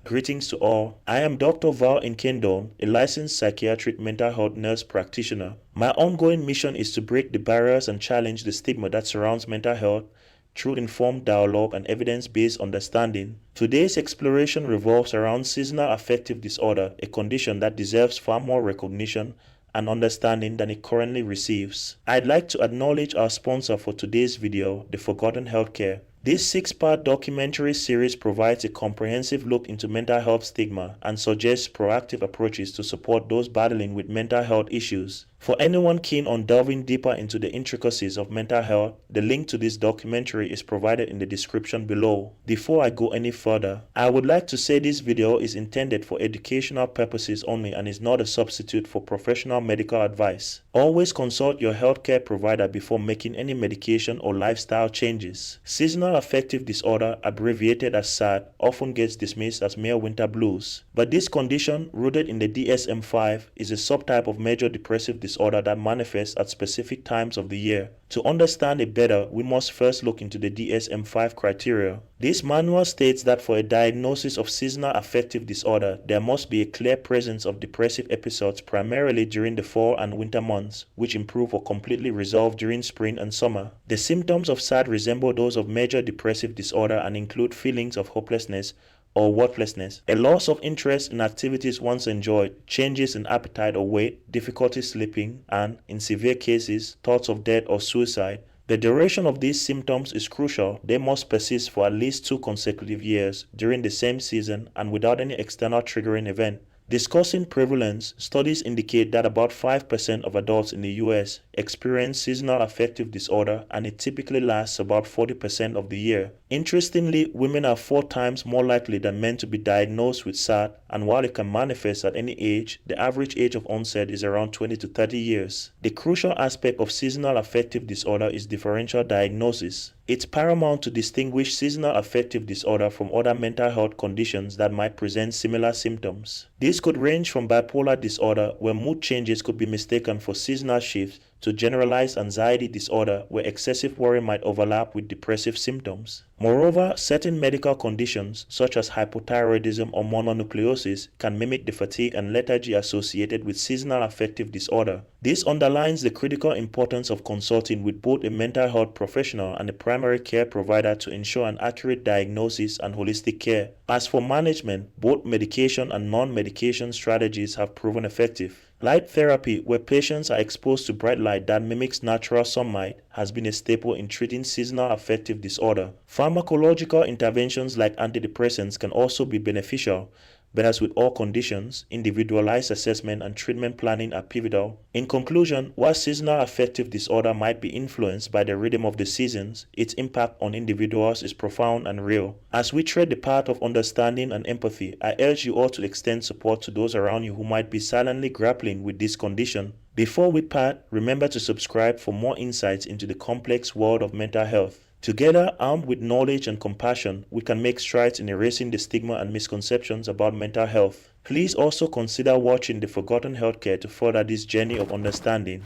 Greetings to all. I am Dr. Nkendong, a licensed psychiatric mental health nurse practitioner. My ongoing mission is to break the barriers and challenge the stigma that surrounds mental health through informed dialogue and evidence-based understanding. Today's exploration revolves around seasonal affective disorder, a condition that deserves far more recognition and understanding than it currently receives. I'd like to acknowledge our sponsor for today's video, The Forgotten Healthcare. This 6-part documentary series provides a comprehensive look into mental health stigma and suggests proactive approaches to support those battling with mental health issues. For anyone keen on delving deeper into the intricacies of mental health, the link to this documentary is provided in the description below. Before I go any further, I would like to say this video is intended for educational purposes only and is not a substitute for professional medical advice. Always consult your healthcare provider before making any medication or lifestyle changes. Seasonal affective disorder, abbreviated as SAD, often gets dismissed as mere winter blues. But this condition, rooted in the DSM-5, is a subtype of major depressive disorder that manifests at specific times of the year. To understand it better, we must first look into the DSM-5 criteria. This manual states that for a diagnosis of seasonal affective disorder, there must be a clear presence of depressive episodes primarily during the fall and winter months, which improve or completely resolve during spring and summer. The symptoms of SAD resemble those of major depressive disorder and include feelings of hopelessness or worthlessness, a loss of interest in activities once enjoyed, changes in appetite or weight, difficulty sleeping, and, in severe cases, thoughts of death or suicide. The duration of these symptoms is crucial. They must persist for at least 2 consecutive years during the same season and without any external triggering event. Discussing prevalence, studies indicate that about 5% of adults in the US experience seasonal affective disorder, and it typically lasts about 40% of the year. Interestingly, women are 4 times more likely than men to be diagnosed with SAD, and while it can manifest at any age, the average age of onset is around 20 to 30 years. The crucial aspect of seasonal affective disorder is differential diagnosis. It's paramount to distinguish seasonal affective disorder from other mental health conditions that might present similar symptoms. These could range from bipolar disorder, where mood changes could be mistaken for seasonal shifts, to generalized anxiety disorder, where excessive worry might overlap with depressive symptoms. Moreover, certain medical conditions, such as hypothyroidism or mononucleosis, can mimic the fatigue and lethargy associated with seasonal affective disorder. This underlines the critical importance of consulting with both a mental health professional and a primary care provider to ensure an accurate diagnosis and holistic care. As for management, both medication and non-medication strategies have proven effective. Light therapy, where patients are exposed to bright light that mimics natural sunlight, has been a staple in treating seasonal affective disorder. Pharmacological interventions like antidepressants can also be beneficial, but as with all conditions, individualized assessment and treatment planning are pivotal. In conclusion, while seasonal affective disorder might be influenced by the rhythm of the seasons, its impact on individuals is profound and real. As we tread the path of understanding and empathy, I urge you all to extend support to those around you who might be silently grappling with this condition. Before we part, remember to subscribe for more insights into the complex world of mental health. Together, armed with knowledge and compassion, we can make strides in erasing the stigma and misconceptions about mental health. Please also consider watching The Forgotten Healthcare to further this journey of understanding.